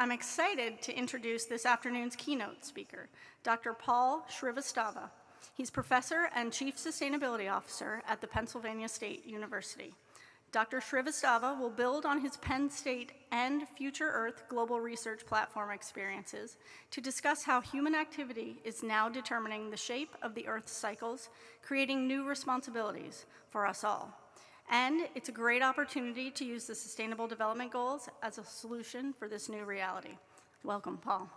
I'm excited to introduce this afternoon's keynote speaker, Dr. Paul Shrivastava. He's professor and chief sustainability officer at the Pennsylvania State University. Dr. Shrivastava will build on his Penn State and Future Earth global research platform experiences to discuss how human activity is now determining the shape of the Earth's cycles, creating new responsibilities for us all. And it's a great opportunity to use the Sustainable Development Goals as a solution for this new reality. Welcome, Paul.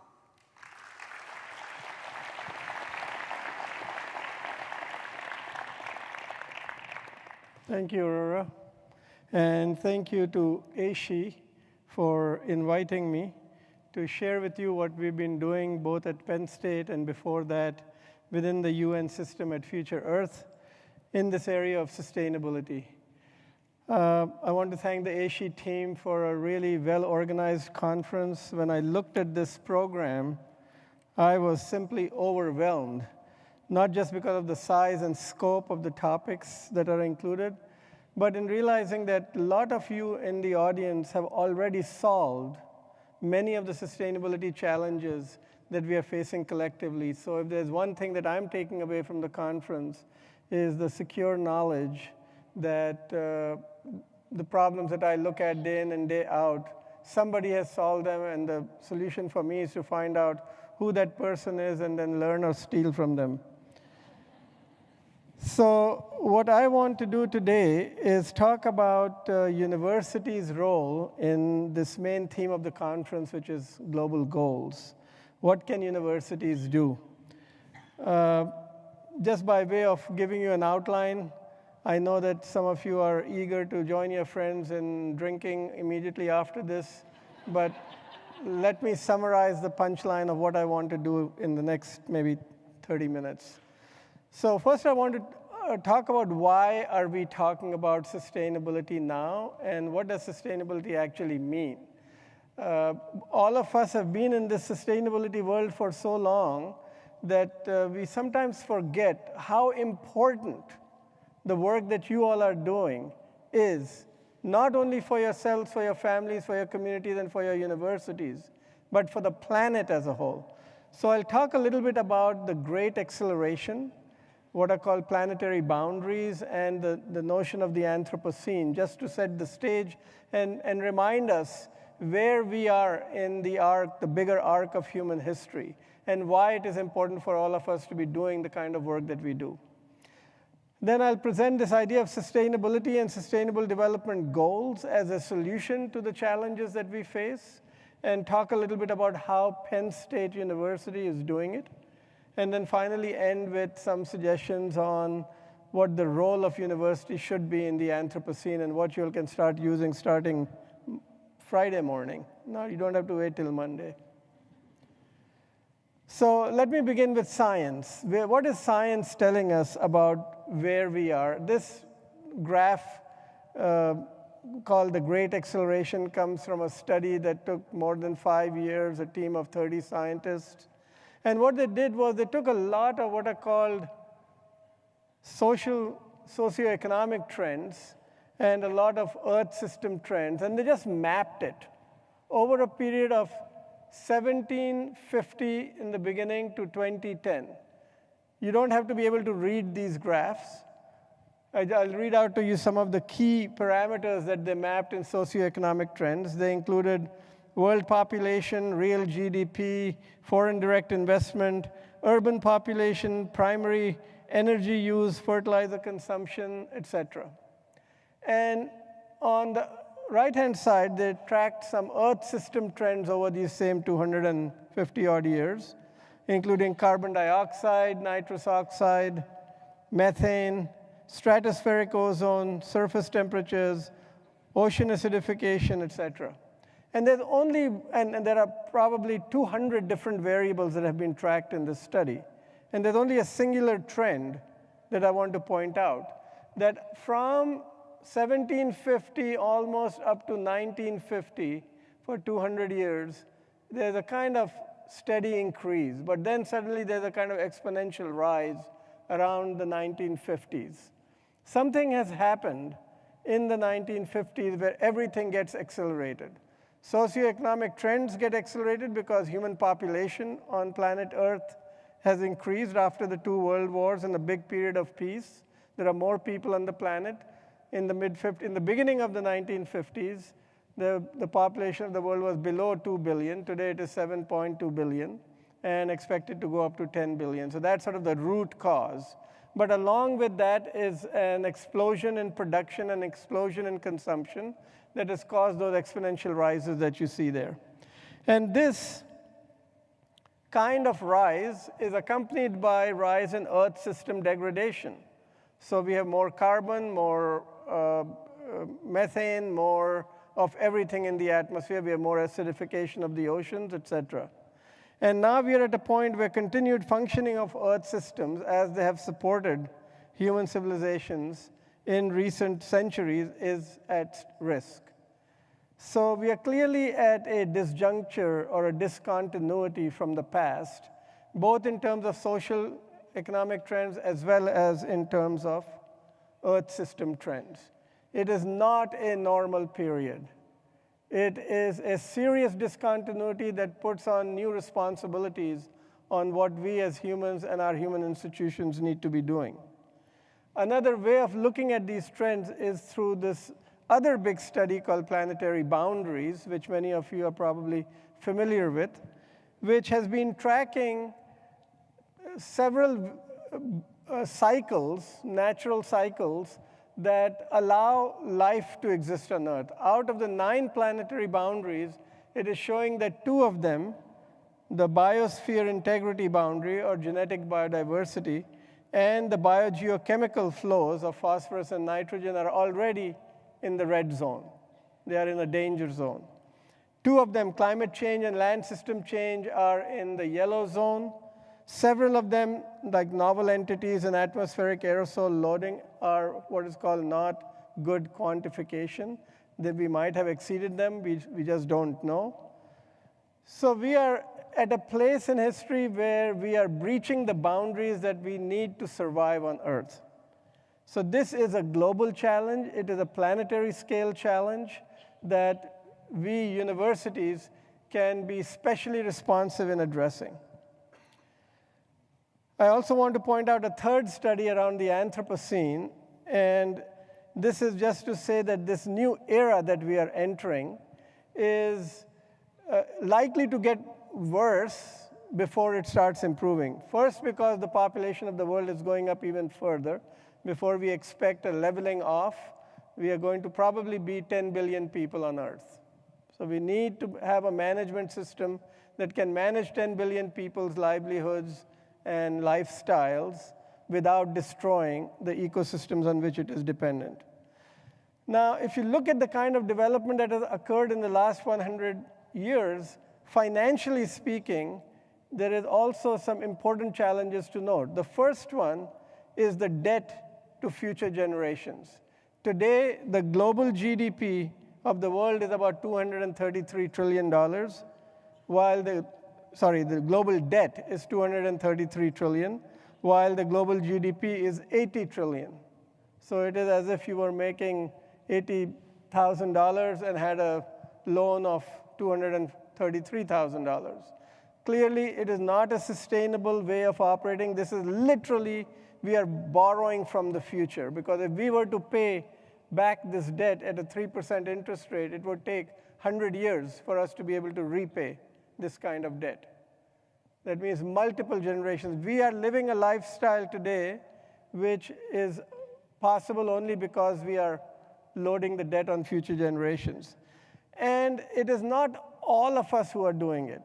Thank you, Aurora. And thank you to AASHE for inviting me to share with you what we've been doing both at Penn State and before that within the UN system at Future Earth in this area of sustainability. I want to thank the AASHE team for a really well-organized conference. When I looked at this program, I was simply overwhelmed, not just because of the size and scope of the topics that are included, but in realizing that a lot of you in the audience have already solved many of the sustainability challenges that we are facing collectively. So if there's one thing that I'm taking away from the conference is the secure knowledge that the problems that I look at day in and day out, somebody has solved them, and the solution for me is to find out who that person is and then learn or steal from them. So what I want to do today is talk about universities' role in this main theme of the conference, which is global goals. What can universities do? Just by way of giving you an outline, I know that some of you are eager to join your friends in drinking immediately after this, but let me summarize the punchline of what I want to do in the next maybe 30 minutes. So first I want to talk about why are we talking about sustainability now, and what does sustainability actually mean? All of us have been in this sustainability world for so long that we sometimes forget how important the work that you all are doing is, not only for yourselves, for your families, for your communities, and for your universities, but for the planet as a whole. So I'll talk a little bit about the great acceleration, what are called planetary boundaries, and the notion of the Anthropocene, just to set the stage and remind us where we are in the arc, the bigger arc of human history, and why it is important for all of us to be doing the kind of work that we do. Then I'll present this idea of sustainability and sustainable development goals as a solution to the challenges that we face, and talk a little bit about how Penn State University is doing it. And then finally end with some suggestions on what the role of university should be in the Anthropocene and what you can start using starting Friday morning. No, you don't have to wait till Monday. So let me begin with science. What is science telling us about where we are? This graph called the Great Acceleration comes from a study that took more than 5 years, a team of 30 scientists. And what they did was they took a lot of what are called socioeconomic trends and a lot of Earth system trends, and they just mapped it over a period of 1750 in the beginning to 2010. You don't have to be able to read these graphs. I'll read out to you some of the key parameters that they mapped in socioeconomic trends. They included world population, real GDP, foreign direct investment, urban population, primary energy use, fertilizer consumption, etc. And on the right-hand side, they tracked some Earth system trends over these same 250-odd years, including carbon dioxide, nitrous oxide, methane, stratospheric ozone, surface temperatures, ocean acidification, etc. And there are probably 200 different variables that have been tracked in this study. And there's only a singular trend that I want to point out, that from 1750 almost up to 1950, for 200 years, there's a kind of steady increase. But then suddenly there's a kind of exponential rise around the 1950s. Something has happened in the 1950s where everything gets accelerated. Socioeconomic trends get accelerated because human population on planet Earth has increased after the 2 world wars and a big period of peace. There are more people on the planet. In the beginning of the 1950s, the population of the world was below 2 billion. Today it is 7.2 billion and expected to go up to 10 billion. So that's sort of the root cause. But along with that is an explosion in production and explosion in consumption that has caused those exponential rises that you see there. And this kind of rise is accompanied by rise in Earth system degradation. So we have more carbon, more methane, more of everything in the atmosphere. We have more acidification of the oceans, et cetera. And now we are at a point where continued functioning of Earth systems, as they have supported human civilizations in recent centuries, is at risk. So we are clearly at a disjuncture or a discontinuity from the past, both in terms of social economic trends as well as in terms of Earth system trends. It is not a normal period. It is a serious discontinuity that puts on new responsibilities on what we as humans and our human institutions need to be doing. Another way of looking at these trends is through this other big study called Planetary Boundaries, which many of you are probably familiar with, which has been tracking several cycles, natural cycles, that allow life to exist on Earth. Out of the 9 planetary boundaries, it is showing that 2 of them, the biosphere integrity boundary or genetic biodiversity, and the biogeochemical flows of phosphorus and nitrogen, are already in the red zone. They are in a danger zone. 2 of them, climate change and land system change, are in the yellow zone. Several of them, like novel entities and atmospheric aerosol loading, are what is called not good quantification. That we might have exceeded them, we just don't know. So we are at a place in history where we are breaching the boundaries that we need to survive on Earth. So this is a global challenge. It is a planetary scale challenge that we universities can be specially responsive in addressing. I also want to point out a third study around the Anthropocene, and this is just to say that this new era that we are entering is likely to get worse before it starts improving. First, because the population of the world is going up even further. Before we expect a leveling off, we are going to probably be 10 billion people on Earth. So we need to have a management system that can manage 10 billion people's livelihoods and lifestyles without destroying the ecosystems on which it is dependent. Now, if you look at the kind of development that has occurred in the last 100 years, financially speaking, there is also some important challenges to note. The first one is the debt to future generations. Today, the global GDP of the world is about $233 trillion, while the global debt is $233 trillion, while the global GDP is $80 trillion. So it is as if you were making $80,000 and had a loan of $233,000. Clearly, it is not a sustainable way of operating. This is literally, we are borrowing from the future, because if we were to pay back this debt at a 3% interest rate, it would take 100 years for us to be able to repay this kind of debt. That means multiple generations. We are living a lifestyle today which is possible only because we are loading the debt on future generations. And it is not all of us who are doing it.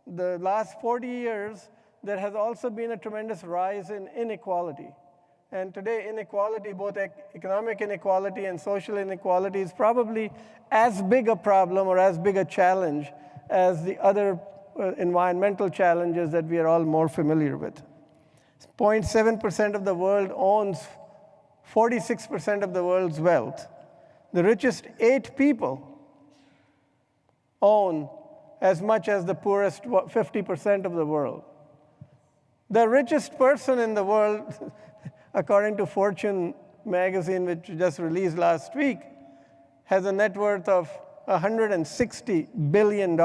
The last 40 years, there has also been a tremendous rise in inequality. And today, inequality, both economic inequality and social inequality, is probably as big a problem or as big a challenge as the other environmental challenges that we are all more familiar with. 0.7% of the world owns 46% of the world's wealth. The richest 8 people own as much as the poorest 50% of the world. The richest person in the world, according to Fortune magazine, which just released last week, has a net worth of $160 billion,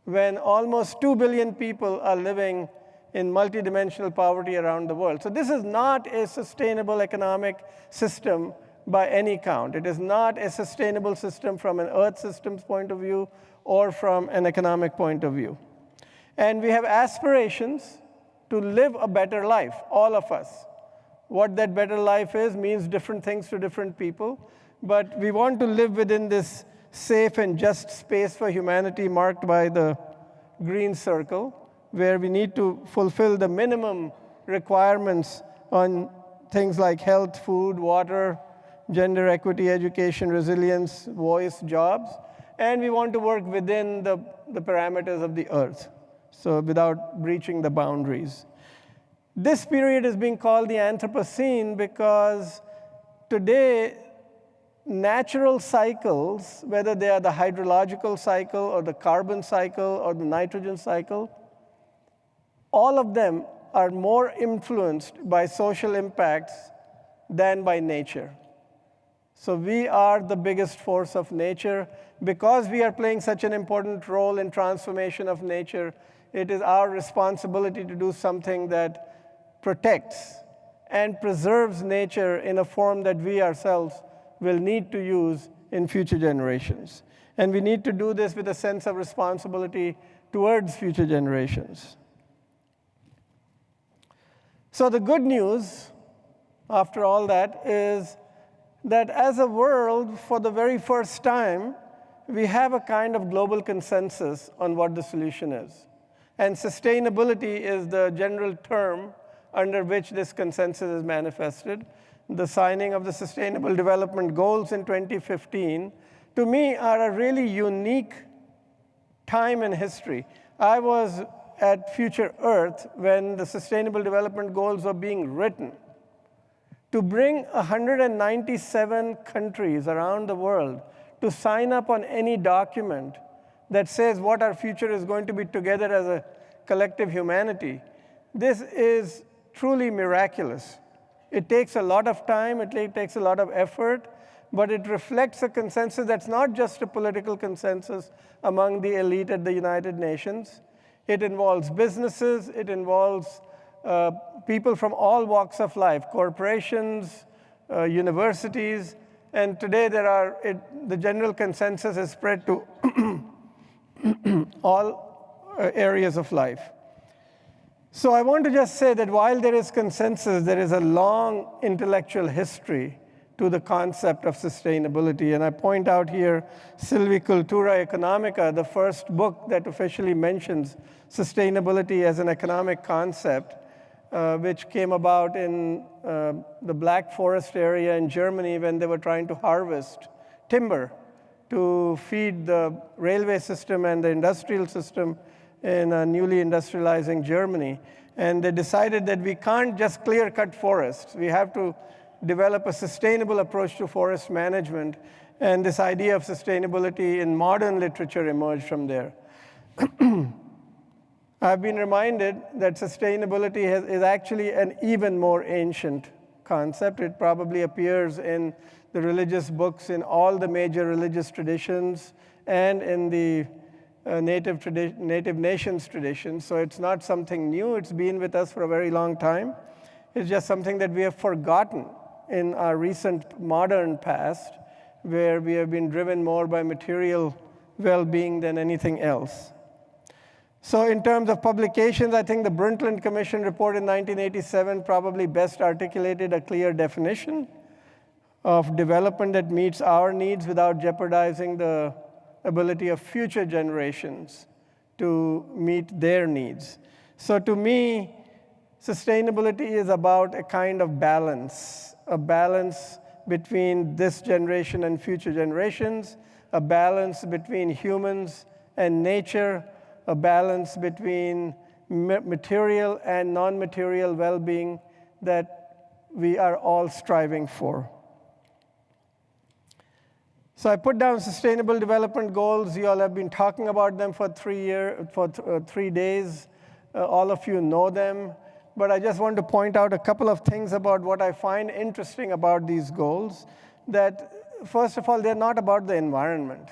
when almost 2 billion people are living in multidimensional poverty around the world. So this is not a sustainable economic system by any count. It is not a sustainable system from an Earth systems point of view or from an economic point of view. And we have aspirations to live a better life, all of us. What that better life is means different things to different people, but we want to live within this safe and just space for humanity marked by the green circle, where we need to fulfill the minimum requirements on things like health, food, water, gender equity, education, resilience, voice, jobs, and we want to work within the parameters of the Earth, so without breaching the boundaries. This period is being called the Anthropocene because today, natural cycles, whether they are the hydrological cycle or the carbon cycle or the nitrogen cycle, all of them are more influenced by social impacts than by nature. So we are the biggest force of nature. Because we are playing such an important role in transformation of nature, it is our responsibility to do something that protects and preserves nature in a form that we ourselves will need to use in future generations. And we need to do this with a sense of responsibility towards future generations. So the good news, after all that, is that as a world, for the very first time, we have a kind of global consensus on what the solution is. And sustainability is the general term under which this consensus is manifested. The signing of the Sustainable Development Goals in 2015, to me, are a really unique time in history. I was at Future Earth when the Sustainable Development Goals were being written. To bring 197 countries around the world to sign up on any document that says what our future is going to be together as a collective humanity, this is truly miraculous. It takes a lot of time, it takes a lot of effort, but it reflects a consensus that's not just a political consensus among the elite at the United Nations. It involves businesses, it involves people from all walks of life, corporations, universities, and today the general consensus is spread to all areas of life. So I want to just say that while there is consensus, there is a long intellectual history to the concept of sustainability. And I point out here Silvicultura Economica, the first book that officially mentions sustainability as an economic concept, which came about in the Black Forest area in Germany when they were trying to harvest timber to feed the railway system and the industrial system in a newly industrializing Germany. And they decided that we can't just clear-cut forests. We have to develop a sustainable approach to forest management. And this idea of sustainability in modern literature emerged from there. I've been reminded that sustainability is actually an even more ancient concept. It probably appears in the religious books in all the major religious traditions and in the Native Nations traditions. So it's not something new. It's been with us for a very long time. It's just something that we have forgotten in our recent modern past, where we have been driven more by material well-being than anything else. So in terms of publications, I think the Brundtland Commission report in 1987 probably best articulated a clear definition of development that meets our needs without jeopardizing the ability of future generations to meet their needs. So to me, sustainability is about a kind of balance, a balance between this generation and future generations, a balance between humans and nature, a balance between material and non-material well-being that we are all striving for. So I put down Sustainable Development Goals. You all have been talking about them for 3 days. All of you know them. But I just want to point out a couple of things about what I find interesting about these goals. That first of all, they're not about the environment.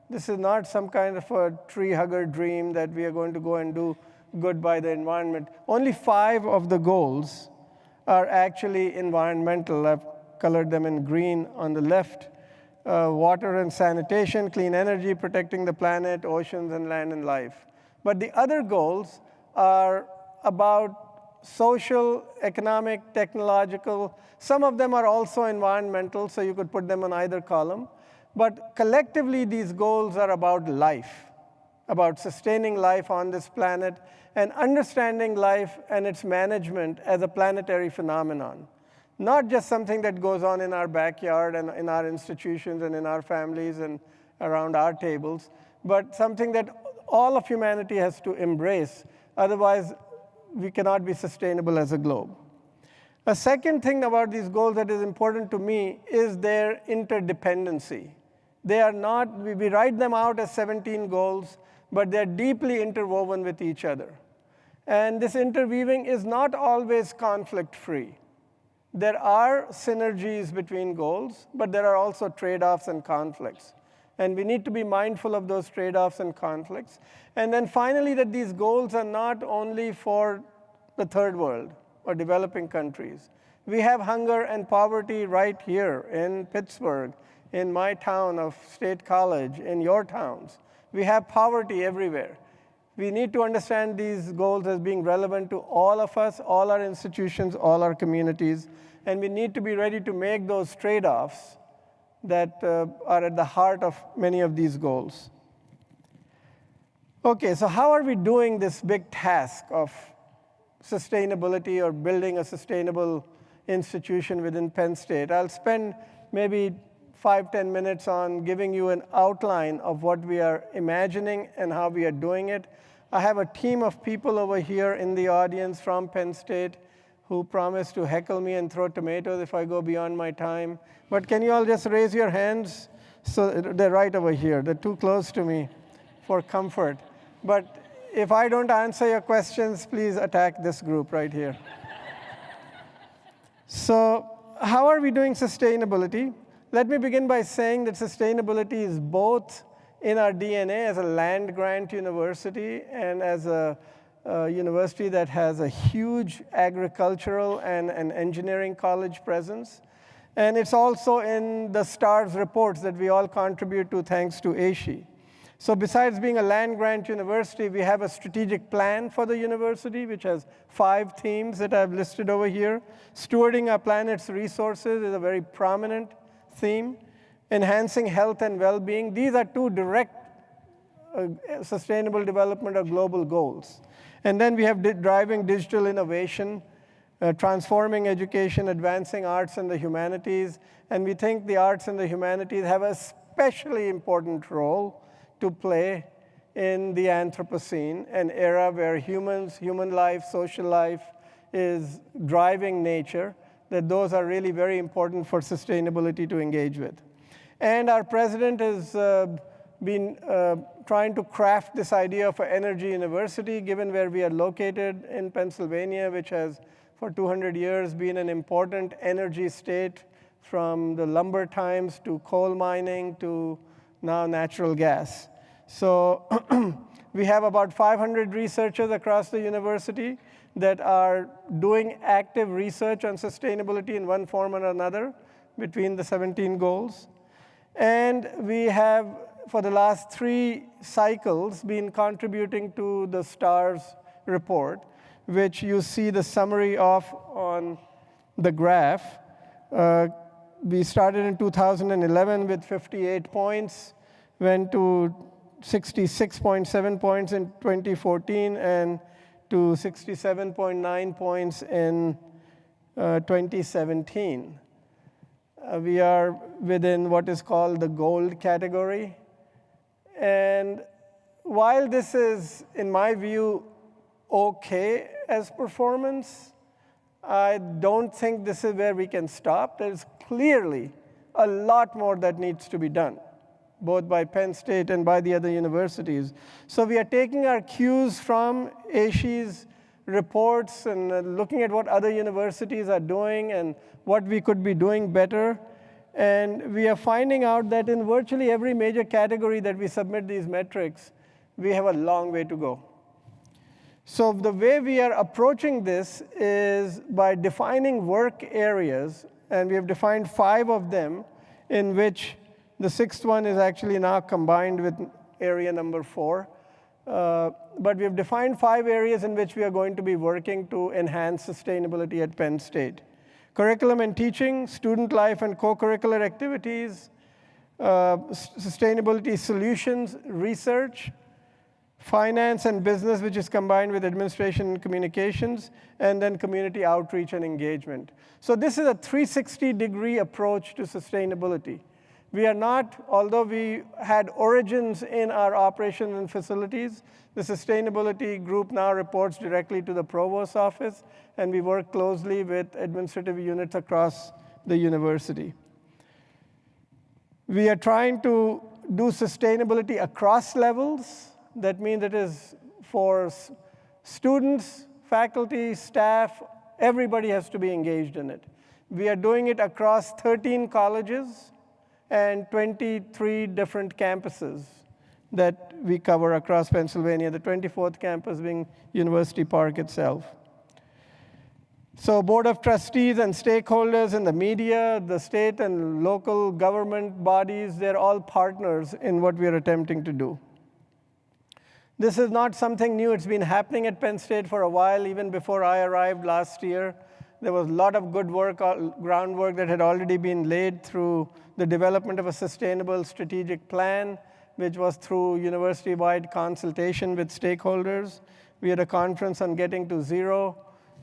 This is not some kind of a tree hugger dream that we are going to go and do good by the environment. Only 5 of the goals are actually environmental. I've colored them in green on the left. Water and sanitation, clean energy, protecting the planet, oceans, and land and life. But the other goals are about social, economic, technological. Some of them are also environmental, so you could put them on either column. But collectively, these goals are about life, about sustaining life on this planet and understanding life and its management as a planetary phenomenon. Not just something that goes on in our backyard and in our institutions and in our families and around our tables, but something that all of humanity has to embrace. Otherwise, we cannot be sustainable as a globe. A second thing about these goals that is important to me is their interdependency. They are not, we write them out as 17 goals, but they're deeply interwoven with each other. And this interweaving is not always conflict-free. There are synergies between goals, but there are also trade-offs and conflicts. And we need to be mindful of those trade-offs and conflicts. And then finally, that these goals are not only for the third world or developing countries. We have hunger and poverty right here in Pittsburgh, in my town of State College, in your towns. We have poverty everywhere. We need to understand these goals as being relevant to all of us, all our institutions, all our communities, and we need to be ready to make those trade-offs that are at the heart of many of these goals. Okay, so how are we doing this big task of sustainability or building a sustainable institution within Penn State? I'll spend maybe 5-10 minutes on giving you an outline of what we are imagining and how we are doing it. I have a team of people over here in the audience from Penn State who promise to heckle me and throw tomatoes if I go beyond my time. But can you all just raise your hands? So they're right over here. They're too close to me for comfort. But if I don't answer your questions, please attack this group right here. So how are we doing sustainability? Let me begin by saying that sustainability is both in our DNA as a land-grant university and as a university that has a huge agricultural and an engineering college presence. And it's also in the STARS reports that we all contribute to thanks to AASHE. So besides being a land-grant university, we have a strategic plan for the university, which has 5 themes that I've listed over here. Stewarding our planet's resources is a very prominent theme. Enhancing health and well-being. These are 2 direct sustainable development or global goals. And then we have driving digital innovation, transforming education, advancing arts and the humanities. And we think the arts and the humanities have a especially important role to play in the Anthropocene, an era where human life, social life is driving nature, that those are really very important for sustainability to engage with. And our president has been trying to craft this idea of an energy university, given where we are located in Pennsylvania, which has for 200 years been an important energy state from the lumber times to coal mining to now natural gas. So we have about 500 researchers across the university that are doing active research on sustainability in one form or another between the 17 goals. And we have, for the last 3 cycles, been contributing to the STARS report, which you see the summary of on the graph. We started in 2011 with 58 points, went to 66.7 points in 2014, and to 67.9 points in 2017. We are within what is called the gold category. And while this is, in my view, okay as performance, I don't think this is where we can stop. There's clearly a lot more that needs to be done, both by Penn State and by the other universities. So we are taking our cues from AASHE's reports and looking at what other universities are doing and what we could be doing better. And we are finding out that in virtually every major category that we submit these metrics, we have a long way to go. So the way we are approaching this is by defining work areas, and we have defined 5 of them, in which the 6th one is actually now combined with area number 4. But we have defined 5 areas in which we are going to be working to enhance sustainability at Penn State. Curriculum and teaching, student life and co-curricular activities, sustainability solutions, research, finance and business, which is combined with administration and communications, and then community outreach and engagement. So this is a 360-degree approach to sustainability. We are not, although we had origins in our operations and facilities, the sustainability group now reports directly to the provost's office, and we work closely with administrative units across the university. We are trying to do sustainability across levels. That means it is for students, faculty, staff, everybody has to be engaged in it. We are doing it across 13 colleges and 23 different campuses that we cover across Pennsylvania, the 24th campus being University Park itself. So Board of Trustees and stakeholders in the media, the state and local government bodies, they're all partners in what we are attempting to do. This is not something new. It's been happening at Penn State for a while, even before I arrived last year. There was a lot of good work, groundwork that had already been laid through the development of a sustainable strategic plan, which was through university-wide consultation with stakeholders. We had a conference on getting to zero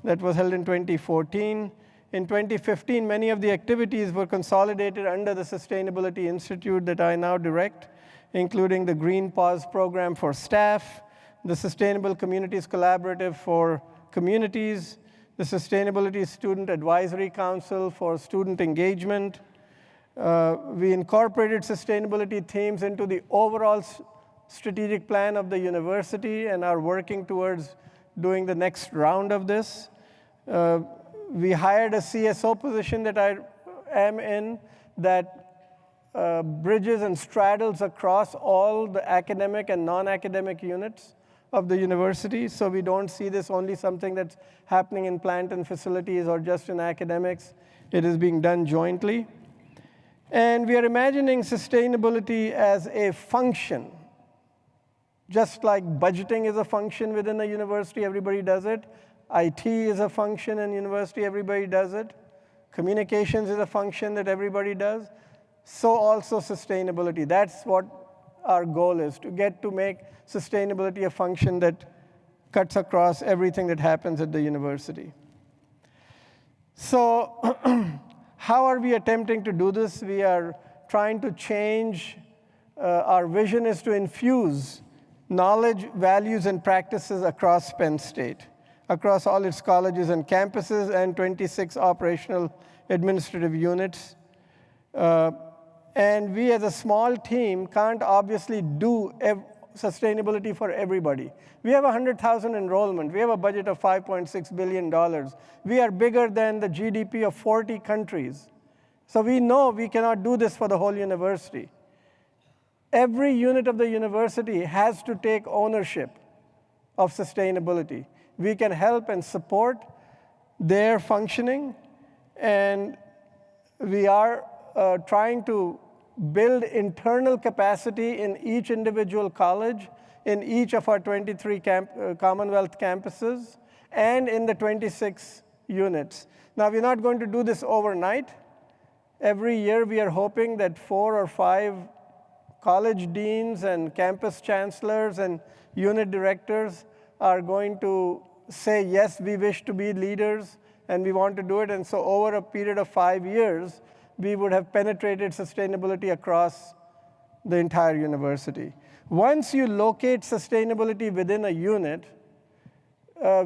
that was held in 2014. In 2015, many of the activities were consolidated under the Sustainability Institute that I now direct, including the Green Pause program for staff, the Sustainable Communities Collaborative for communities, the Sustainability Student Advisory Council for student engagement. We incorporated sustainability themes into the overall strategic plan of the university and are working towards doing the next round of this. We hired a CSO position that I am in that bridges and straddles across all the academic and non-academic units of the university. So we don't see this only something that's happening in plant and facilities or just in academics. It is being done jointly. And we are imagining sustainability as a function. Just like budgeting is a function within a university, everybody does it. IT is a function in university, everybody does it. Communications is a function that everybody does. So also sustainability. That's what our goal is, to get to make sustainability a function that cuts across everything that happens at the university. So how are we attempting to do this? We are trying to change. Our vision is to infuse knowledge, values, and practices across Penn State, across all its colleges and campuses and 26 operational administrative units. And we as a small team can't obviously do sustainability for everybody. We have 100,000 enrollment. We have a budget of $5.6 billion. We are bigger than the GDP of 40 countries. So we know we cannot do this for the whole university. Every unit of the university has to take ownership of sustainability. We can help and support their functioning, and we are trying to build internal capacity in each individual college, in each of our 23 Commonwealth campuses, and in the 26 units. Now, we're not going to do this overnight. Every year, we are hoping that 4 or 5 college deans and campus chancellors and unit directors are going to say, yes, we wish to be leaders, and we want to do it. And so over a period of 5 years, we would have penetrated sustainability across the entire university. Once you locate sustainability within a unit,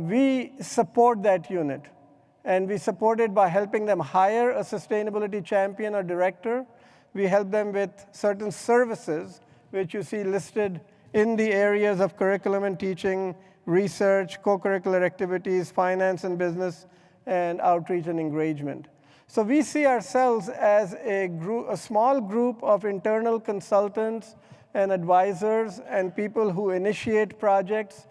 we support that unit. And we support it by helping them hire a sustainability champion or director. We help them with certain services, which you see listed in the areas of curriculum and teaching, research, co-curricular activities, finance and business, and outreach and engagement. So we see ourselves as a small group of internal consultants and advisors and people who initiate projects,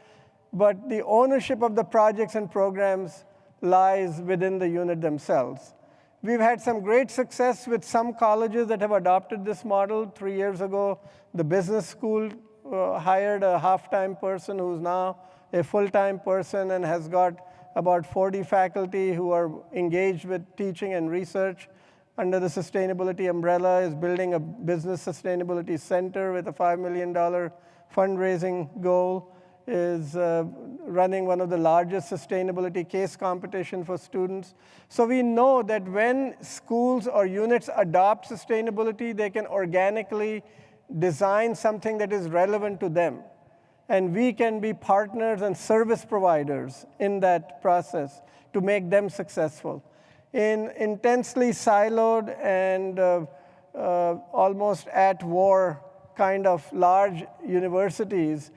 but the ownership of the projects and programs lies within the unit themselves. We've had some great success with some colleges that have adopted this model. 3 years ago, the business school hired a half-time person who's now a full-time person and has got about 40 faculty who are engaged with teaching and research under the sustainability umbrella, is building a business sustainability center with a $5 million fundraising goal, is running one of the largest sustainability case competition for students. So we know that when schools or units adopt sustainability, they can organically design something that is relevant to them. And we can be partners and service providers in that process to make them successful. In intensely siloed and almost at war kind of large universities,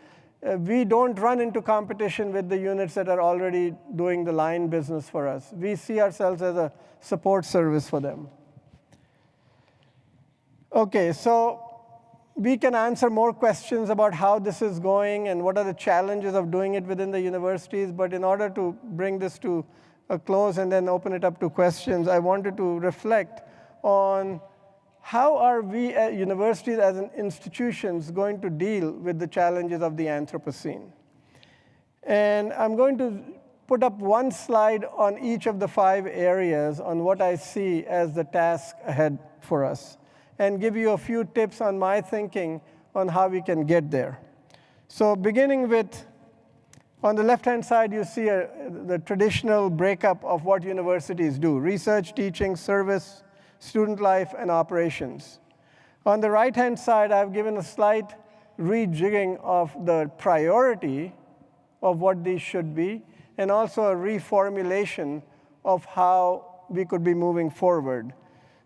we don't run into competition with the units that are already doing the line business for us. We see ourselves as a support service for them. Okay, so we can answer more questions about how this is going and what are the challenges of doing it within the universities. But in order to bring this to a close and then open it up to questions, I wanted to reflect on how are we at universities as institutions going to deal with the challenges of the Anthropocene. And I'm going to put up one slide on each of the 5 areas on what I see as the task ahead for us, and give you a few tips on my thinking on how we can get there. So beginning with, on the left-hand side, you see the traditional breakup of what universities do: research, teaching, service, student life, and operations. On the right-hand side, I've given a slight rejigging of the priority of what these should be, and also a reformulation of how we could be moving forward.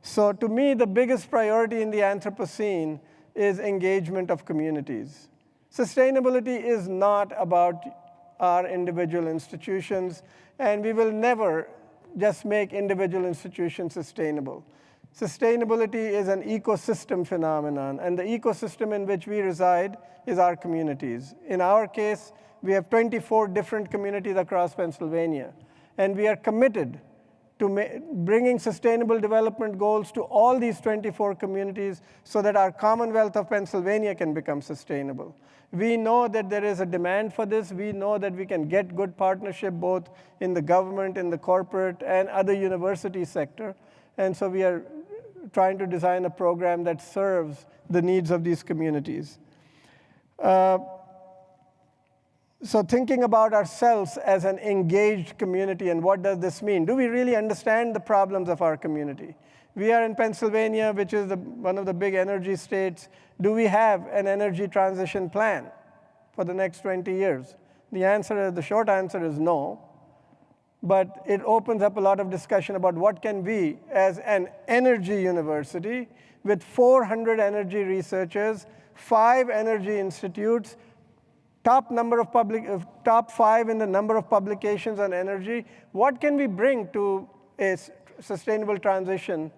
So to me, the biggest priority in the Anthropocene is engagement of communities. Sustainability is not about our individual institutions, and we will never just make individual institutions sustainable. Sustainability is an ecosystem phenomenon, and the ecosystem in which we reside is our communities. In our case, we have 24 different communities across Pennsylvania, and we are committed to bringing sustainable development goals to all these 24 communities so that our Commonwealth of Pennsylvania can become sustainable. We know that there is a demand for this. We know that we can get good partnership both in the government, in the corporate, and other university sector. And so we are trying to design a program that serves the needs of these communities. So thinking about ourselves as an engaged community, and what does this mean? Do we really understand the problems of our community? We are in Pennsylvania, which is one of the big energy states. Do we have an energy transition plan for the next 20 years? The short answer is no. But it opens up a lot of discussion about what can we, as an energy university, with 400 energy researchers, 5 energy institutes, top 5 in the number of publications on energy, what can we bring to a sustainable transition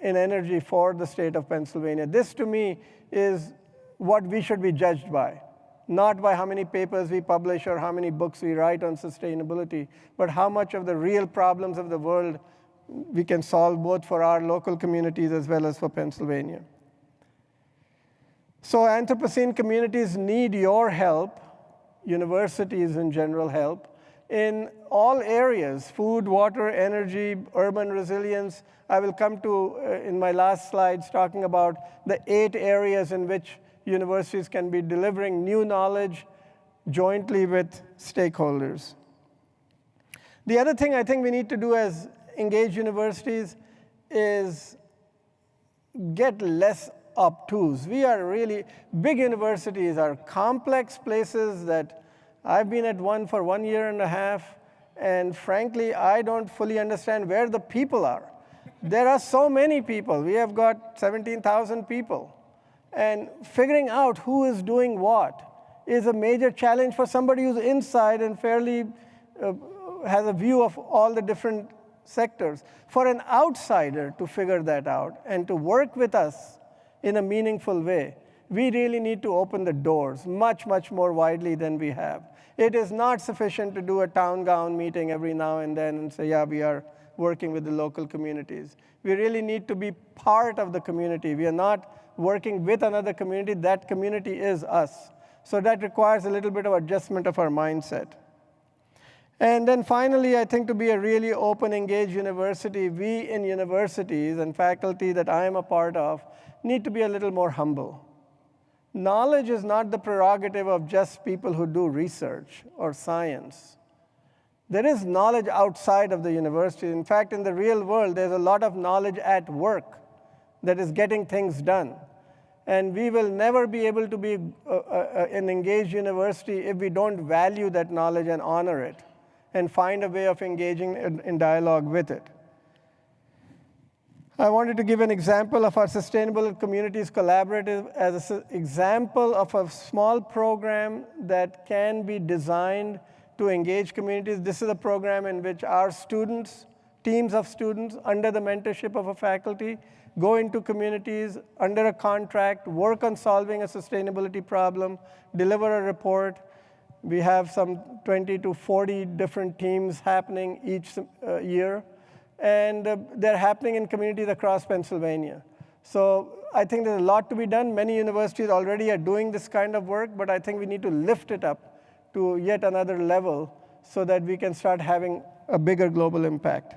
in energy for the state of Pennsylvania? This, to me, is what we should be judged by. Not by how many papers we publish or how many books we write on sustainability, but how much of the real problems of the world we can solve both for our local communities as well as for Pennsylvania. So Anthropocene communities need your help, universities in general help, in all areas: food, water, energy, urban resilience. I will come to, in my last slides, talking about the 8 areas in which universities can be delivering new knowledge jointly with stakeholders. The other thing I think we need to do as engaged universities is get less obtuse. Big universities are complex places that I've been at one for 1.5 years, and frankly, I don't fully understand where the people are. There are so many people. We have got 17,000 people. And figuring out who is doing what is a major challenge for somebody who's inside and fairly has a view of all the different sectors. For an outsider to figure that out and to work with us in a meaningful way, we really need to open the doors much, much more widely than we have. It is not sufficient to do a town gown meeting every now and then and say, yeah, we are working with the local communities. We really need to be part of the community. We are not working with another community. That community is us. So that requires a little bit of adjustment of our mindset. And then finally, I think to be a really open, engaged university, we in universities and faculty that I am a part of need to be a little more humble. Knowledge is not the prerogative of just people who do research or science. There is knowledge outside of the university. In fact, in the real world, there's a lot of knowledge at work that is getting things done. And we will never be able to be an engaged university if we don't value that knowledge and honor it and find a way of engaging in dialogue with it. I wanted to give an example of our Sustainable Communities Collaborative as an example of a small program that can be designed to engage communities. This is a program in which our students, teams of students under the mentorship of a faculty, go into communities under a contract, work on solving a sustainability problem, deliver a report. We have some 20 to 40 different teams happening each year. And they're happening in communities across Pennsylvania. So I think there's a lot to be done. Many universities already are doing this kind of work, but I think we need to lift it up to yet another level so that we can start having a bigger global impact.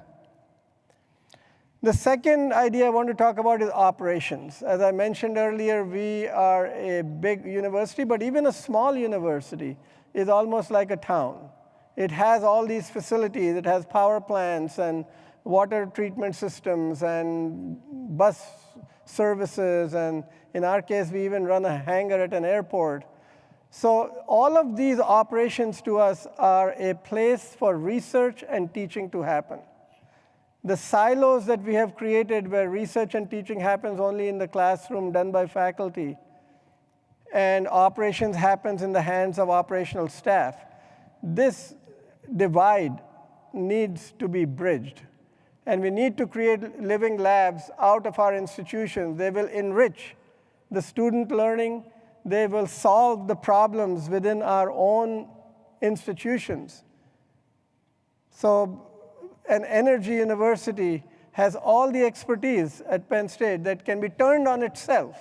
The second idea I want to talk about is operations. As I mentioned earlier, we are a big university, but even a small university is almost like a town. It has all these facilities. It has power plants and water treatment systems and bus services, and in our case, we even run a hangar at an airport. So all of these operations to us are a place for research and teaching to happen. The silos that we have created where research and teaching happens only in the classroom done by faculty, and operations happens in the hands of operational staff, this divide needs to be bridged. And we need to create living labs out of our institutions. They will enrich the student learning. They will solve the problems within our own institutions. So an energy university has all the expertise at Penn State that can be turned on itself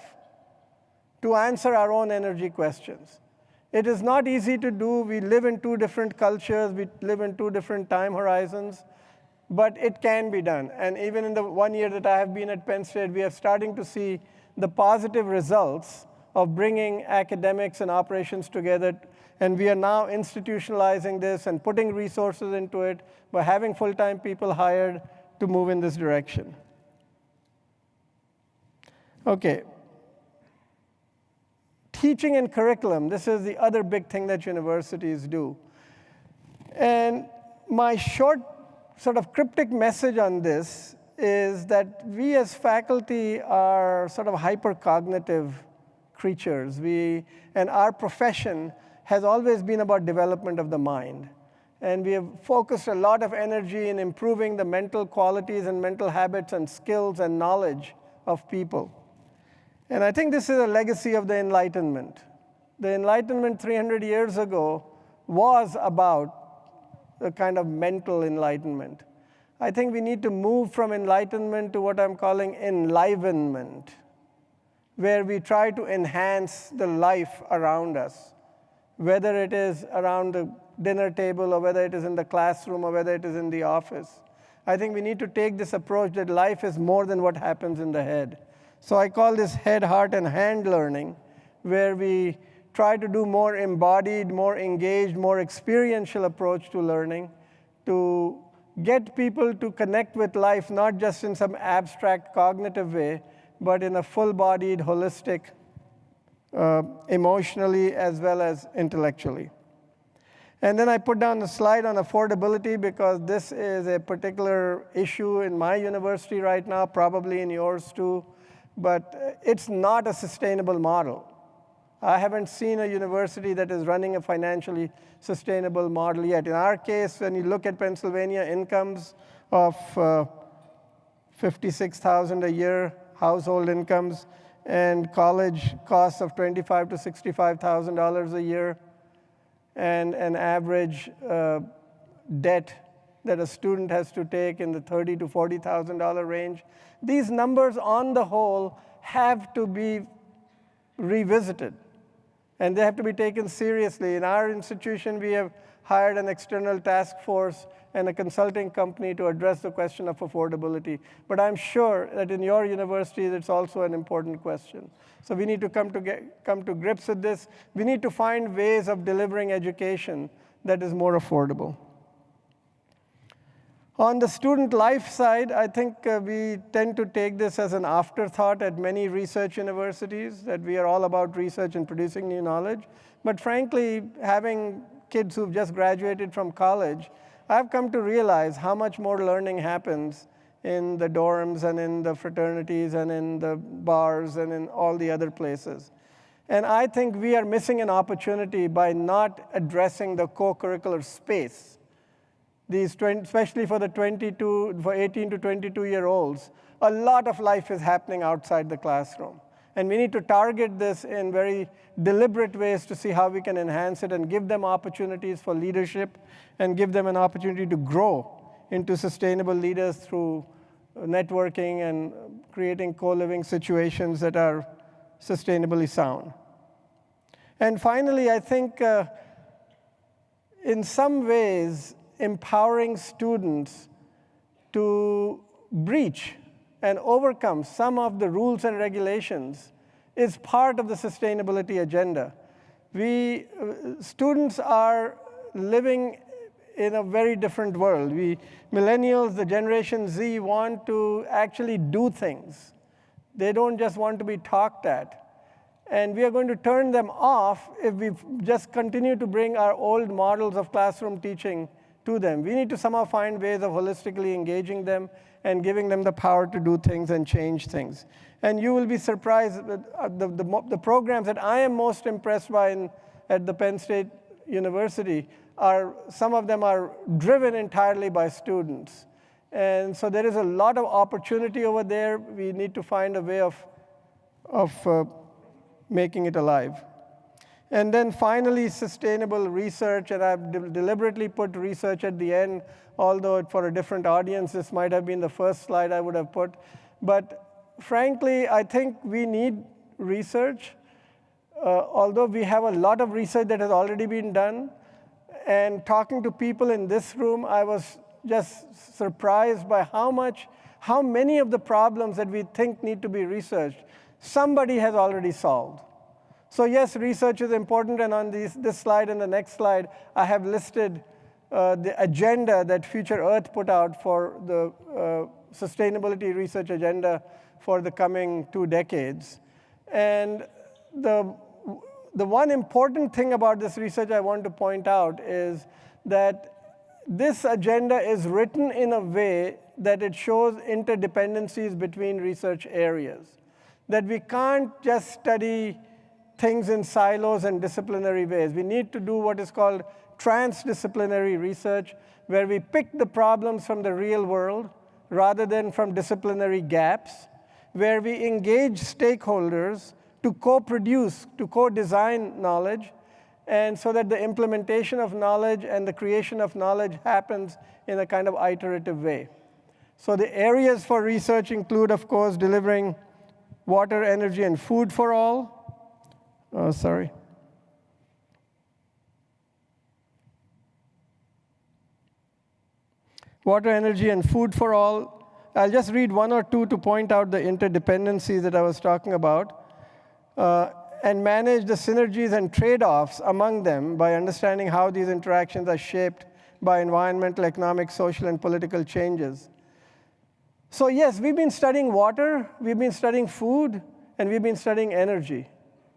to answer our own energy questions. It is not easy to do. We live in two different cultures. We live in two different time horizons. But it can be done. And even in the 1 year that I have been at Penn State, we are starting to see the positive results of bringing academics and operations together. And we are now institutionalizing this and putting resources into it by having full-time people hired to move in this direction. OK. Teaching and curriculum. This is the other big thing that universities do. And my short sort of cryptic message on this is that we as faculty are sort of hypercognitive creatures. And our profession has always been about development of the mind. And we have focused a lot of energy in improving the mental qualities and mental habits and skills and knowledge of people. And I think this is a legacy of the Enlightenment. The Enlightenment 300 years ago was about a kind of mental enlightenment. I think we need to move from enlightenment to what I'm calling enlivenment, where we try to enhance the life around us, whether it is around the dinner table or whether it is in the classroom or whether it is in the office. I think we need to take this approach that life is more than what happens in the head. So I call this head, heart, and hand learning, where we try to do more embodied, more engaged, more experiential approach to learning, to get people to connect with life, not just in some abstract cognitive way, but in a full-bodied, holistic, emotionally as well as intellectually. And then I put down the slide on affordability because this is a particular issue in my university right now, probably in yours too, but it's not a sustainable model. I haven't seen a university that is running a financially sustainable model yet. In our case, when you look at Pennsylvania, incomes of $56,000 a year household incomes, and college costs of $25,000 to $65,000 a year, and an average debt that a student has to take in the $30,000 to $40,000 range. These numbers on the whole have to be revisited, and they have to be taken seriously. In our institution, we have hired an external task force and a consulting company to address the question of affordability. But I'm sure that in your universities, it's also an important question. So we need to come to grips with this. We need to find ways of delivering education that is more affordable. On the student life side, I think we tend to take this as an afterthought at many research universities, that we are all about research and producing new knowledge. But frankly, having kids who've just graduated from college, I've come to realize how much more learning happens in the dorms and in the fraternities and in the bars and in all the other places. And I think we are missing an opportunity by not addressing the co-curricular space. Especially for the 18 to 22-year-olds, a lot of life is happening outside the classroom. And we need to target this in very deliberate ways to see how we can enhance it and give them opportunities for leadership and give them an opportunity to grow into sustainable leaders through networking and creating co-living situations that are sustainably sound. And finally, I think in some ways, empowering students to breach and overcome some of the rules and regulations is part of the sustainability agenda. Students are living in a very different world. Millennials, the Generation Z, want to actually do things. They don't just want to be talked at. And we are going to turn them off if we just continue to bring our old models of classroom teaching to them. We need to somehow find ways of holistically engaging them and giving them the power to do things and change things. And you will be surprised that the programs that I am most impressed by at the Penn State University some of them are driven entirely by students. And so there is a lot of opportunity over there. We need to find a way of making it alive. And then finally, sustainable research, and I've deliberately put research at the end, although for a different audience, this might have been the first slide I would have put. But frankly, I think we need research, although we have a lot of research that has already been done. And talking to people in this room, I was just surprised by how many of the problems that we think need to be researched, somebody has already solved. So yes, research is important, and on this slide and the next slide, I have listed the agenda that Future Earth put out for the sustainability research agenda for the coming 2 decades. And the one important thing about this research I want to point out is that this agenda is written in a way that it shows interdependencies between research areas, that we can't just study things in silos and disciplinary ways. We need to do what is called transdisciplinary research, where we pick the problems from the real world rather than from disciplinary gaps, where we engage stakeholders to co-produce, to co-design knowledge, and so that the implementation of knowledge and the creation of knowledge happens in a kind of iterative way. So the areas for research include, of course, delivering water, energy, and food for all. Water, energy, and food for all. I'll just read one or two to point out the interdependencies that I was talking about, and manage the synergies and trade-offs among them by understanding how these interactions are shaped by environmental, economic, social, and political changes. So yes, we've been studying water, we've been studying food, and we've been studying energy.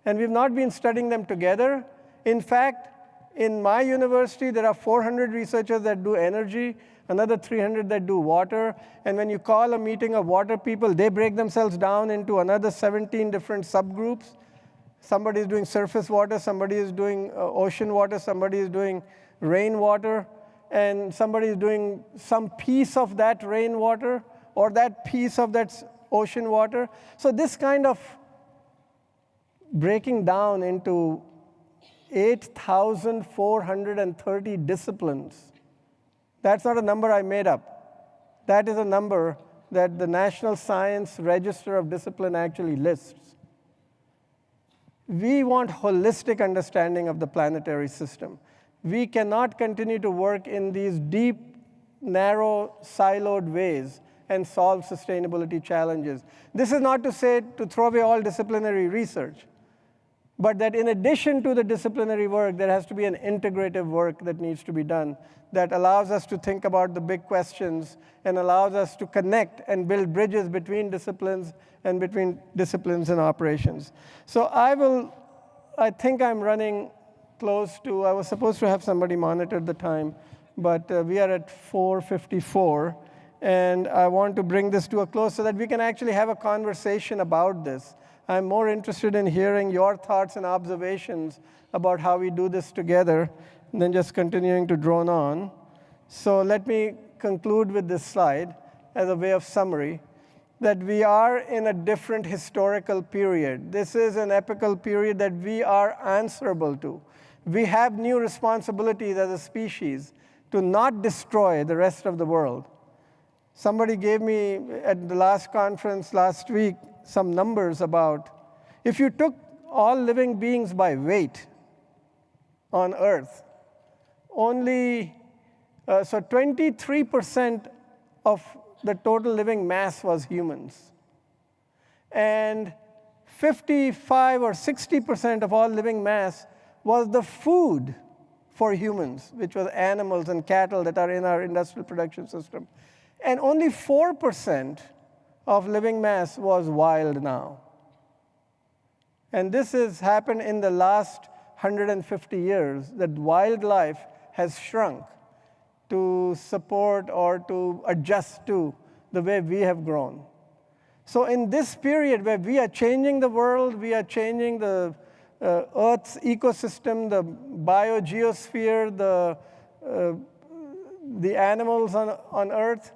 And we've not been studying them together. In fact, in my university, there are 400 researchers that do energy, another 300 that do water. And when you call a meeting of water people, they break themselves down into another 17 different subgroups. Somebody is doing surface water, somebody is doing ocean water, somebody is doing rainwater. and somebody is doing some piece of that rainwater or that piece of that ocean water. So this kind of breaking down into 8,430 disciplines, that's not a number I made up. That is a number that the National Science Register of Discipline actually lists. We want holistic understanding of the planetary system. We cannot continue to work in these deep, narrow, siloed ways and solve sustainability challenges. This is not to say to throw away all disciplinary research, but that in addition to the disciplinary work, there has to be an integrative work that needs to be done that allows us to think about the big questions and allows us to connect and build bridges between disciplines and between disciplines and operations. So I think I'm running close to, I was supposed to have somebody monitor the time, but we are at 4:54, and I want to bring this to a close so that we can actually have a conversation about this. I'm more interested in hearing your thoughts and observations about how we do this together than just continuing to drone on. So let me conclude with this slide as a way of summary, that we are in a different historical period. This is an epochal period that we are answerable to. We have new responsibilities as a species to not destroy the rest of the world. Somebody gave me, at the last conference last week, some numbers about if you took all living beings by weight on Earth, only, so 23% of the total living mass was humans. And 55 or 60% of all living mass was the food for humans, which was animals and cattle that are in our industrial production system. And only 4% of living mass was wild now. And this has happened in the last 150 years, that wildlife has shrunk to support or to adjust to the way we have grown. So in this period where we are changing the world, we are changing the Earth's ecosystem, the biogeosphere, the animals on Earth,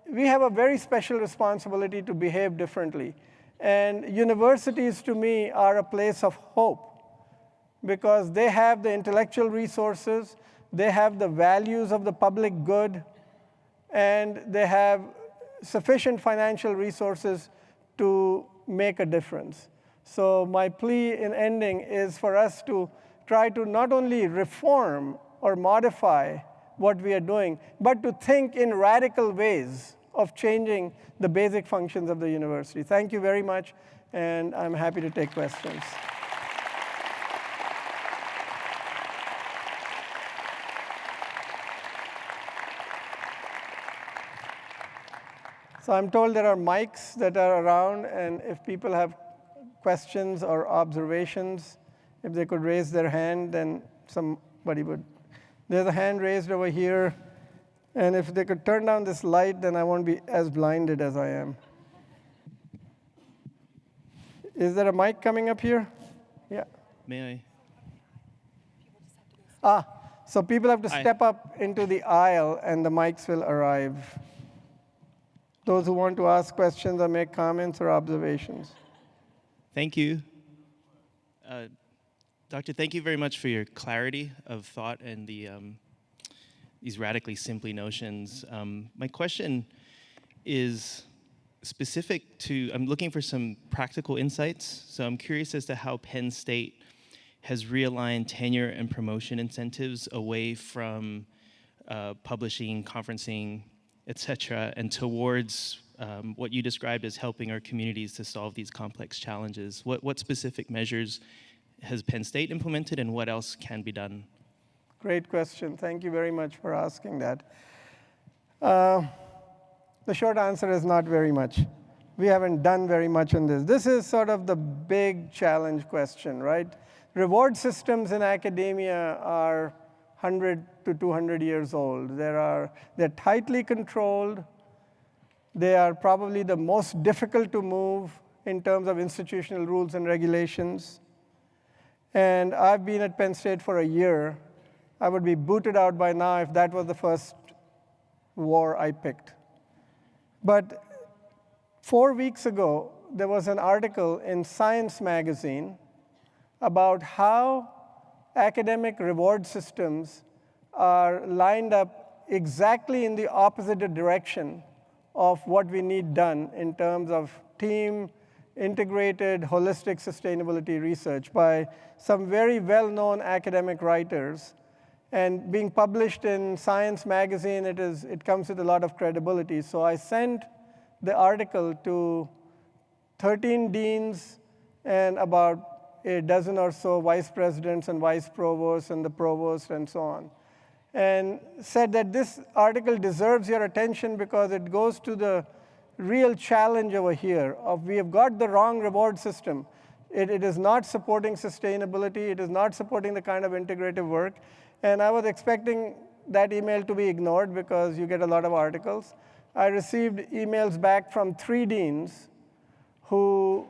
we have a very special responsibility to behave differently. And universities, to me, are a place of hope because they have the intellectual resources, they have the values of the public good, and they have sufficient financial resources to make a difference. So my plea in ending is for us to try to not only reform or modify what we are doing, but to think in radical ways of changing the basic functions of the university. Thank you very much, and I'm happy to take questions. So I'm told there are mics that are around, and if people have questions or observations, if they could raise their hand, then somebody would. There's a hand raised over here, and if they could turn down this light, then I won't be as blinded as I am. Is there a mic coming up here? Yeah. May I? So people have to step up into the aisle, and the mics will arrive. Those who want to ask questions or make comments or observations. Thank you. Doctor, thank you very much for your clarity of thought and these radically simply notions. My question is specific to, I'm looking for some practical insights. So I'm curious as to how Penn State has realigned tenure and promotion incentives away from publishing, conferencing, et cetera, and towards what you described as helping our communities to solve these complex challenges. What specific measures has Penn State implemented, and what else can be done? Great question. Thank you very much for asking that. The short answer is not very much. We haven't done very much on this. This is sort of the big challenge question, right? Reward systems in academia are 100 to 200 years old. They're tightly controlled. They are probably the most difficult to move in terms of institutional rules and regulations. And I've been at Penn State for a year, I would be booted out by now if that was the first war I picked. But 4 weeks ago, there was an article in Science magazine about how academic reward systems are lined up exactly in the opposite direction of what we need done in terms of team, integrated, holistic sustainability research by some very well-known academic writers. And being published in Science magazine, it comes with a lot of credibility. So I sent the article to 13 deans and about a dozen or so vice presidents and vice provosts and the provost and so on, and said that this article deserves your attention because it goes to the real challenge over here of we have got the wrong reward system. It is not supporting sustainability. It is not supporting the kind of integrative work. And I was expecting that email to be ignored because you get a lot of articles. I received emails back from 3 deans who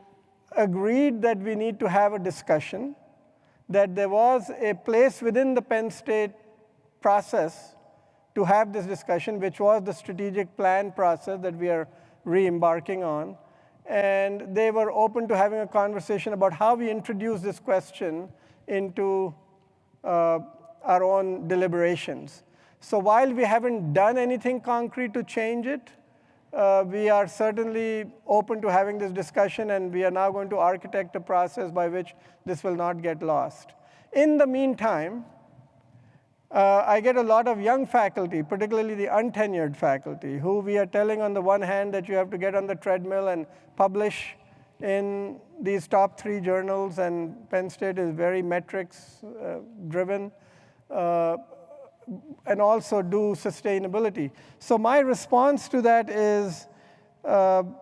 agreed that we need to have a discussion, that there was a place within the Penn State process to have this discussion, which was the strategic plan process that we are re-embarking on. And they were open to having a conversation about how we introduce this question into our own deliberations. So while we haven't done anything concrete to change it, we are certainly open to having this discussion, and we are now going to architect a process by which this will not get lost. In the meantime, I get a lot of young faculty, particularly the untenured faculty, who we are telling on the one hand that you have to get on the treadmill and publish in these top 3 journals, and Penn State is very metrics driven, and also do sustainability. So my response to that is, so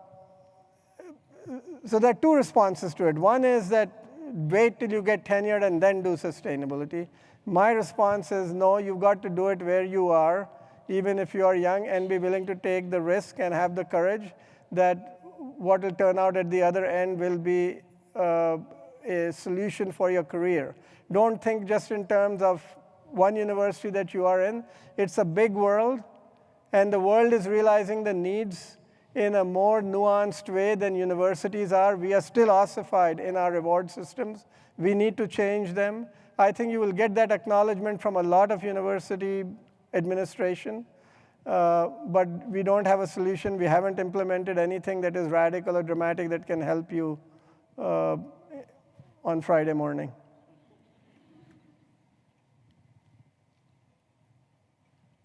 there are 2 responses to it. One is that wait till you get tenured and then do sustainability. My response is no, you've got to do it where you are, even if you are young, and be willing to take the risk and have the courage that what will turn out at the other end will be a solution for your career. Don't think just in terms of one university that you are in. It's a big world, and the world is realizing the needs in a more nuanced way than universities are. We are still ossified in our reward systems. We need to change them. I think you will get that acknowledgement from a lot of university administration, but we don't have a solution. We haven't implemented anything that is radical or dramatic that can help you on Friday morning.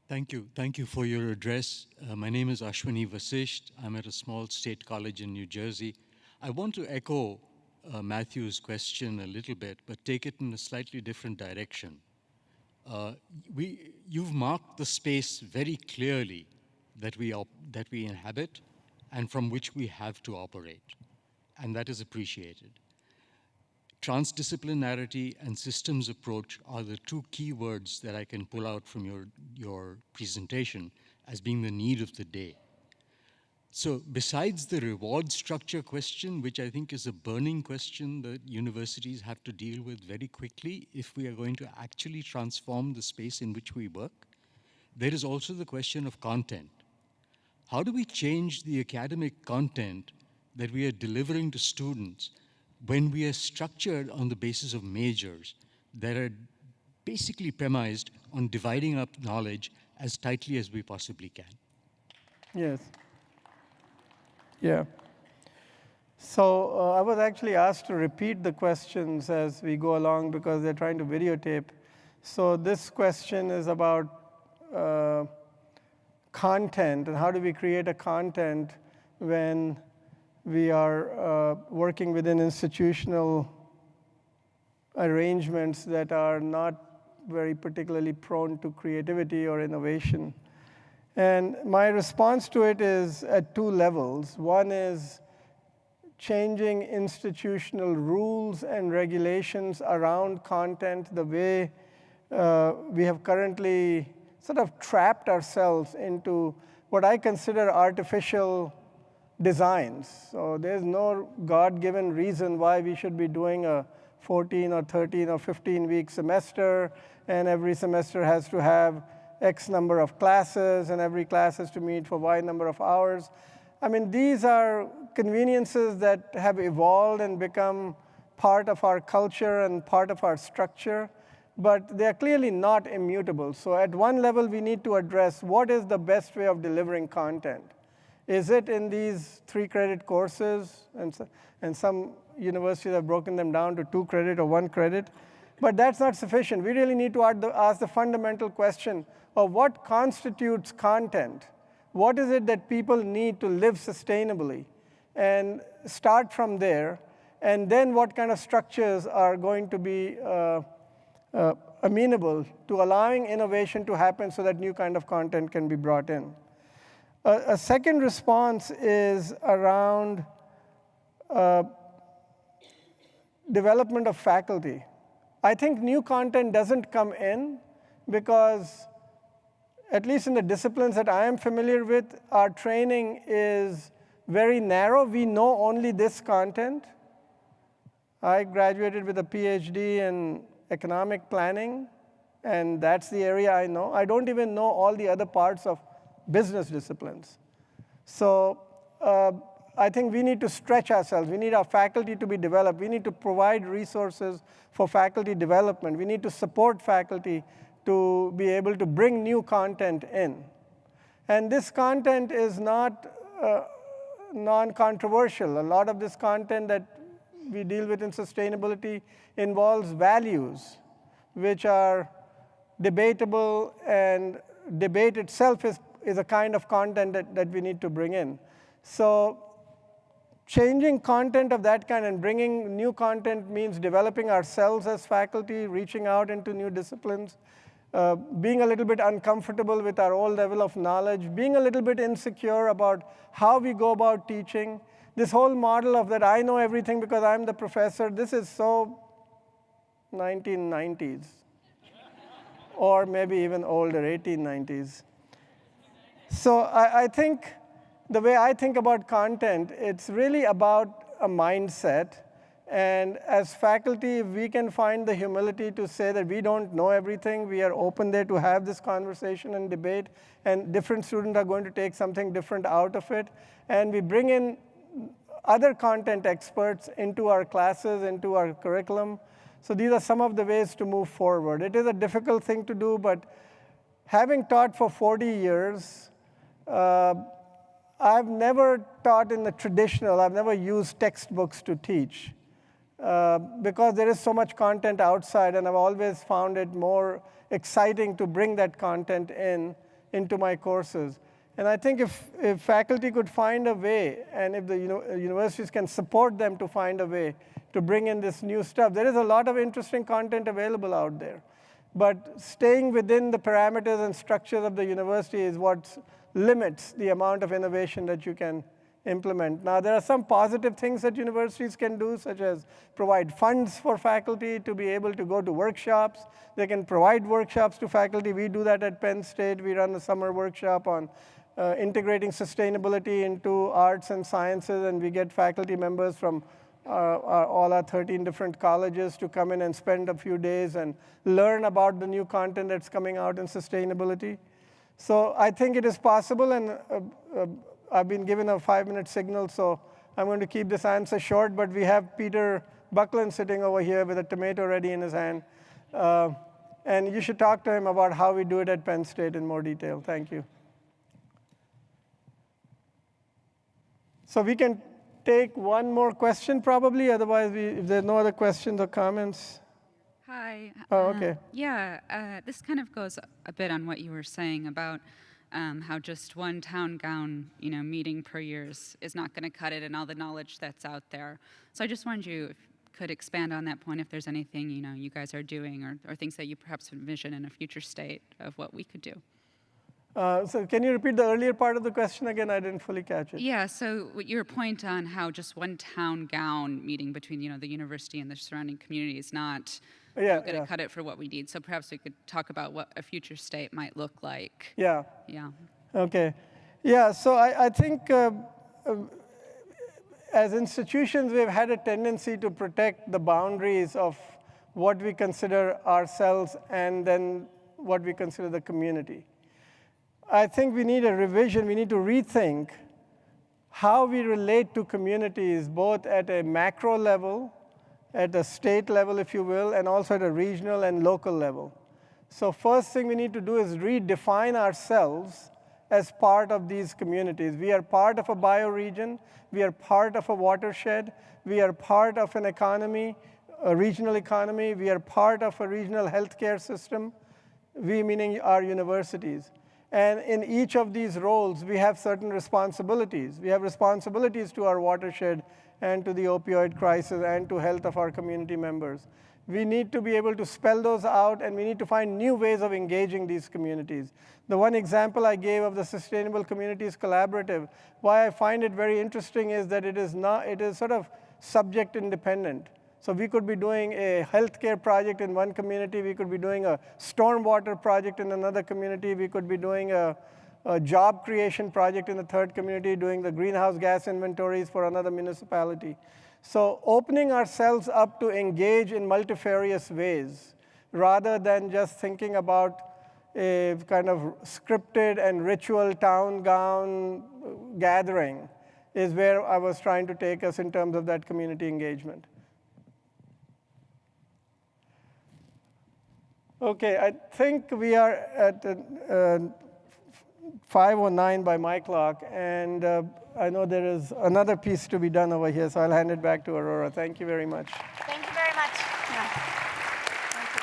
Thank you. Thank you for your address. My name is Ashwini Vasisht. I'm at a small state college in New Jersey. I want to echo Matthew's question a little bit, but take it in a slightly different direction. You've marked the space very clearly that we inhabit and from which we have to operate, and that is appreciated. Transdisciplinarity and systems approach are the 2 key words that I can pull out from your presentation as being the need of the day. So besides the reward structure question, which I think is a burning question that universities have to deal with very quickly if we are going to actually transform the space in which we work, there is also the question of content. How do we change the academic content that we are delivering to students when we are structured on the basis of majors that are basically premised on dividing up knowledge as tightly as we possibly can? Yes. Yeah. So I was actually asked to repeat the questions as we go along because they're trying to videotape. So this question is about content and how do we create a content when we are working within institutional arrangements that are not very particularly prone to creativity or innovation. And my response to it is at 2 levels. One is changing institutional rules and regulations around content the way we have currently sort of trapped ourselves into what I consider artificial designs. So there's no God-given reason why we should be doing a 14 or 13 or 15-week semester and every semester has to have X number of classes, and every class has to meet for Y number of hours. I mean, these are conveniences that have evolved and become part of our culture and part of our structure, but they are clearly not immutable. So at one level, we need to address what is the best way of delivering content. Is it in these 3-credit courses? And some universities have broken them down to 2 credit or 1 credit. But that's not sufficient. We really need to ask the fundamental question of what constitutes content. What is it that people need to live sustainably? And start from there. And then what kind of structures are going to be amenable to allowing innovation to happen so that new kind of content can be brought in. A second response is around development of faculty. I think new content doesn't come in because, at least in the disciplines that I am familiar with, our training is very narrow. We know only this content. I graduated with a PhD in economic planning, and that's the area I know. I don't even know all the other parts of business disciplines. So I think we need to stretch ourselves. We need our faculty to be developed. We need to provide resources for faculty development. We need to support faculty to be able to bring new content in. And this content is not non-controversial. A lot of this content that we deal with in sustainability involves values, which are debatable, and debate itself is a kind of content that we need to bring in. So changing content of that kind and bringing new content means developing ourselves as faculty, reaching out into new disciplines, being a little bit uncomfortable with our old level of knowledge, being a little bit insecure about how we go about teaching. This whole model of that I know everything because I'm the professor, this is so 1990s, or maybe even older, 1890s. So I think the way I think about content, it's really about a mindset. And as faculty, if we can find the humility to say that we don't know everything, we are open there to have this conversation and debate, and different students are going to take something different out of it. And we bring in other content experts into our classes, into our curriculum. So these are some of the ways to move forward. It is a difficult thing to do, but having taught for 40 years, I've never taught in the traditional, I've never used textbooks to teach because there is so much content outside, and I've always found it more exciting to bring that content into my courses. And I think if faculty could find a way, and if the universities can support them to find a way to bring in this new stuff, there is a lot of interesting content available out there. But staying within the parameters and structures of the university is what limits the amount of innovation that you can implement. Now, there are some positive things that universities can do, such as provide funds for faculty to be able to go to workshops. They can provide workshops to faculty. We do that at Penn State. We run a summer workshop on integrating sustainability into arts and sciences, and we get faculty members from all our 13 different colleges to come in and spend a few days and learn about the new content that's coming out in sustainability. So I think it is possible, and I've been given a 5-minute signal, so I'm going to keep this answer short, but we have Peter Buckland sitting over here with a tomato ready in his hand. And you should talk to him about how we do it at Penn State in more detail. Thank you. So we can take one more question probably, otherwise if there's no other questions or comments. Hi. Oh, okay. This kind of goes a bit on what you were saying about how just one town gown, meeting per year is not going to cut it, and all the knowledge that's out there. So I just wondered you if you could expand on that point, if there's anything you guys are doing, or things that you perhaps envision in a future state of what we could do. So can you repeat the earlier part of the question again? I didn't fully catch it. Yeah, so your point on how just one town gown meeting between the university and the surrounding community is not going to cut it for what we need. So perhaps we could talk about what a future state might look like. Yeah. Yeah. Okay. Yeah, so I think as institutions, we've had a tendency to protect the boundaries of what we consider ourselves, and then what we consider the community. I think we need a revision. We need to rethink how we relate to communities, both at a macro level, at a state level, if you will, and also at a regional and local level. So first thing we need to do is redefine ourselves as part of these communities. We are part of a bioregion. We are part of a watershed. We are part of an economy, a regional economy. We are part of a regional healthcare system. We meaning our universities. And in each of these roles, we have certain responsibilities. We have responsibilities to our watershed and to the opioid crisis and to health of our community members. We need to be able to spell those out, and we need to find new ways of engaging these communities. The one example I gave of the Sustainable Communities Collaborative, why I find it very interesting is that it is sort of subject independent. So we could be doing a healthcare project in one community. We could be doing a stormwater project in another community. We could be doing a job creation project in the third community, doing the greenhouse gas inventories for another municipality. So opening ourselves up to engage in multifarious ways, rather than just thinking about a kind of scripted and ritual town gown gathering, is where I was trying to take us in terms of that community engagement. Okay, I think we are at 5:09 by my clock, and I know there is another piece to be done over here, so I'll hand it back to Aurora. Thank you very much. Thank you very much. Yeah. Thank you.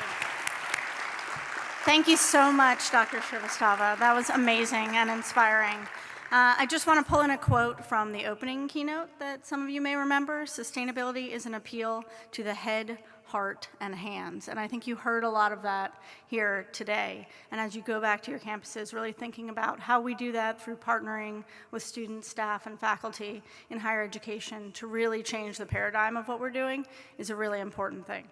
Thank you so much, Dr. Shrivastava. That was amazing and inspiring. I just want to pull in a quote from the opening keynote that some of you may remember. Sustainability is an appeal to the head, heart, and hands. And I think you heard a lot of that here today. And as you go back to your campuses, really thinking about how we do that through partnering with students, staff, and faculty in higher education to really change the paradigm of what we're doing is a really important thing.